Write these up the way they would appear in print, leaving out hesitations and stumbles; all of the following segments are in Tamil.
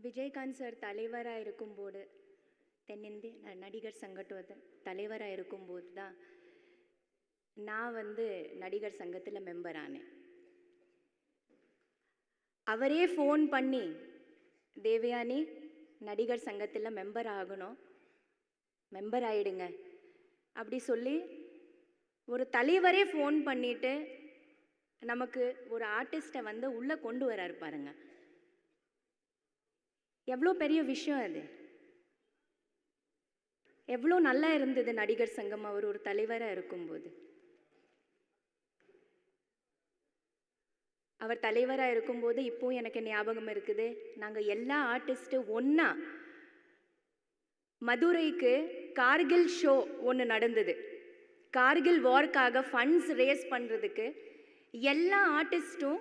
விஜயகாந்த் சார் தலைவராக இருக்கும்போது, தென்னிந்திய நடிகர் சங்கத்தோட தலைவராக இருக்கும்போது தான் நான் நடிகர் சங்கத்தில் மெம்பர் ஆனேன். அவரே ஃபோன் பண்ணி, தேவயானி நடிகர் சங்கத்தில் மெம்பர் ஆகணும், மெம்பர் ஆயிடுங்க அப்படி சொல்லி ஒரு தலைவரே ஃபோன் பண்ணிட்டு நமக்கு ஒரு ஆர்டிஸ்ட்டை உள்ளே கொண்டு வராரு பாருங்க. எவ்வளோ பெரிய விஷயம் அது. எவ்வளோ நல்லா இருந்தது நடிகர் சங்கம் அவர் ஒரு தலைவராக இருக்கும்போது. அவர் தலைவராக இருக்கும்போது இப்போ எனக்கு ஞாபகம் இருக்குது, நாங்கள் எல்லா ஆர்டிஸ்ட்டும் ஒன்றா மதுரைக்கு கார்கில் ஷோ ஒன்று நடந்தது. கார்கில் வார்க்காக ஃபண்ட்ஸ் ரேஸ் பண்ணுறதுக்கு எல்லா ஆர்டிஸ்ட்டும்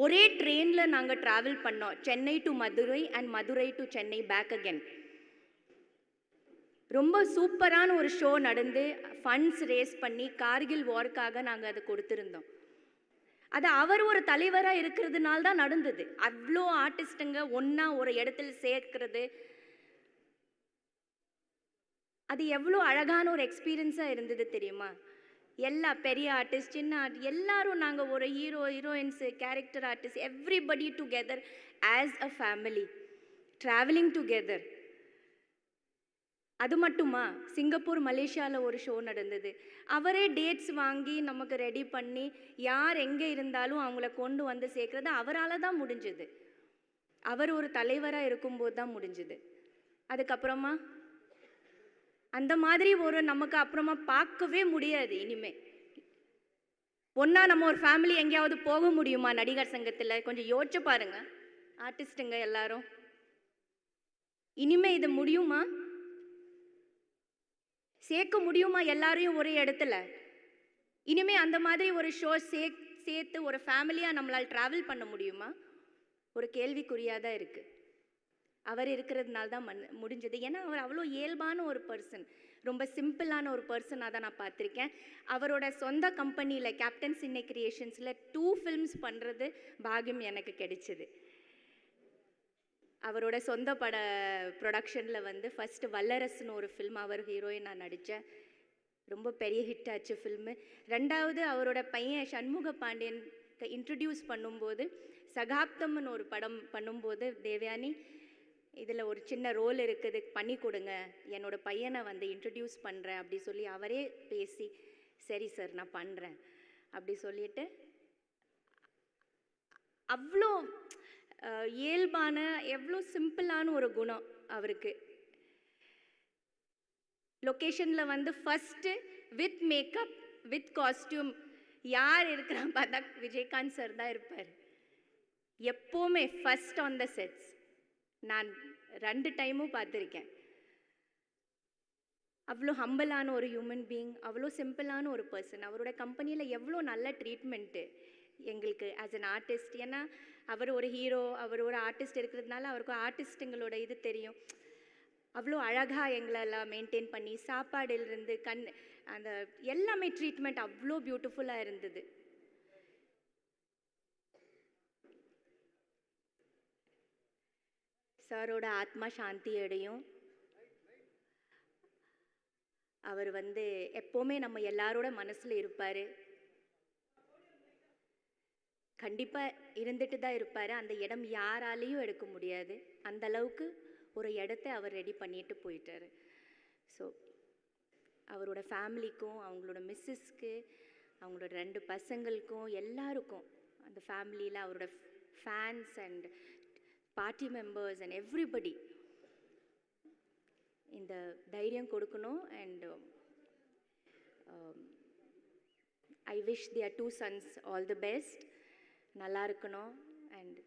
ஒரே ட்ரெயினில் நாங்கள் ட்ராவல் பண்ணோம். Chennai to Madurai and Madurai to Chennai back again. ரொம்ப சூப்பரான ஒரு ஷோ நடந்து ஃபண்ட்ஸ் ரேஸ் பண்ணி கார்கில் வார்க்காக நாங்கள் அதை கொடுத்துருந்தோம். அது அவர் ஒரு தலைவராக இருக்கிறதுனால தான் நடந்தது. அவ்வளோ ஆர்டிஸ்ட்டுங்க ஒன்றா ஒரு இடத்துல சேர்க்கிறது, அது எவ்வளோ அழகான ஒரு எக்ஸ்பீரியன்ஸாக இருந்தது தெரியுமா? எல்லா பெரிய ஆர்டிஸ்ட், சின்ன ஆர்டிஸ்ட், எல்லாரும் நாங்கள் ஒரு hero, heroines, character artist, everybody together as a family travelling together. அது மட்டுமா, சிங்கப்பூர் மலேசியாவில் ஒரு ஷோ நடந்தது. அவரே டேட்ஸ் வாங்கி நமக்கு ரெடி பண்ணி யார் எங்கே இருந்தாலும் அவங்கள கொண்டு வந்து சேர்க்கறது அவரால் தான் முடிஞ்சுது. அவர் ஒரு தலைவராக இருக்கும்போது தான் முடிஞ்சுது. அதுக்கப்புறமா அந்த மாதிரி ஒரு நமக்கு அப்புறமா பார்க்கவே முடியாது இனிமே. ஒன்றா நம்ம ஒரு ஃபேமிலி எங்கேயாவது போக முடியுமா நடிகர் சங்கத்தில்? கொஞ்சம் யோசிச்சு பாருங்க ஆர்டிஸ்ட்டுங்க எல்லாரும். இனிமே இது முடியுமா? சேர்க்க முடியுமா எல்லாரையும் ஒரே இடத்துல? இனிமே அந்த மாதிரி ஒரு ஷோ சேர்த்து ஒரு ஃபேமிலியாக நம்மளால் ட்ராவல் பண்ண முடியுமா? ஒரு கேள்விக்குறியாக தான் இருக்குது. அவர் இருக்கிறதுனால தான் முடிஞ்சது. ஏன்னா அவர் அவ்வளோ இயல்பான ஒரு பர்சன், ரொம்ப சிம்பிளான ஒரு பர்சனாக தான் நான் பார்த்துருக்கேன். அவரோட சொந்த கம்பெனியில் கேப்டன் சின்னி கிரியேஷன்ஸில் 2 ஃபில்ம்ஸ் பண்ணுறது பாகியம் எனக்கு கிடைச்சிது. அவரோட சொந்த பட ப்ரொடக்ஷனில் ஃபஸ்ட்டு வல்லரசுன்னு ஒரு ஃபில்ம் அவர் ஹீரோயின் நான் நடித்தேன். ரொம்ப பெரிய ஹிட் ஆச்சு ஃபில்மு. ரெண்டாவது அவரோட பையன் சண்முக பாண்டியன் இன்ட்ரடியூஸ் பண்ணும்போது, சகாப்தம்னு ஒரு படம் பண்ணும்போது, தேவயானி இதில் ஒரு சின்ன ரோல் இருக்குது, பண்ணி கொடுங்க, என்னோட பையனை இன்ட்ரடியூஸ் பண்ணுறேன் அப்படி சொல்லி அவரே பேசி, சரி சார் நான் பண்ணுறேன் அப்படி சொல்லிட்டு, அவ்வளோ இயல்பான எவ்வளோ சிம்பிளான ஒரு குணம் அவருக்கு. லொக்கேஷனில் first with makeup with costume யார் இருக்கிறான் பார்த்தா விஜயகாந்த் சார் தான் இருப்பார் எப்போவுமே ஃபஸ்ட் ஆன் த செட்ஸ். நான் 2 டைமும் பார்த்துருக்கேன். அவ்வளோ ஹம்பிளான ஒரு ஹியூமன் பீயிங், அவ்வளோ சிம்பிளான ஒரு பர்சன். அவரோட கம்பெனியில் எவ்வளோ நல்ல ட்ரீட்மெண்ட்டு எங்களுக்கு ஆஸ் அன் ஆர்டிஸ்ட். ஏன்னா அவர் ஒரு ஹீரோ, அவர் ஒரு ஆர்டிஸ்ட் இருக்கிறதுனால அவருக்கு ஆர்டிஸ்ட்டுங்களோட இது தெரியும். அவ்வளோ அழகாக எங்களெல்லாம் மெயின்டைன் பண்ணி, சாப்பாடிலிருந்து அந்த எல்லாமே ட்ரீட்மெண்ட் அவ்வளோ பியூட்டிஃபுல்லாக இருந்தது. சாரோட ஆத்மா சாந்தி அடையும். அவர் எப்போவுமே நம்ம எல்லாரோட மனசில் இருப்பார், கண்டிப்பாக இருந்துட்டு தான் இருப்பார். அந்த இடம் யாராலையும் எடுக்க முடியாது. அந்த அளவுக்கு ஒரு இடத்த அவர் ரெடி பண்ணிட்டு போயிட்டார். ஸோ அவரோட ஃபேமிலிக்கும், அவங்களோட மிஸ்ஸஸ்க்கு, அவங்களோட 2 பசங்களுக்கும், எல்லாருக்கும், அந்த ஃபேமிலியில் அவரோட fans and party members and everybody இந்த தைரியம் கொடுக்கணும். And I wish their 2 sons all the best. நல்லா இருக்கணும். And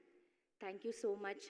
thank you so much.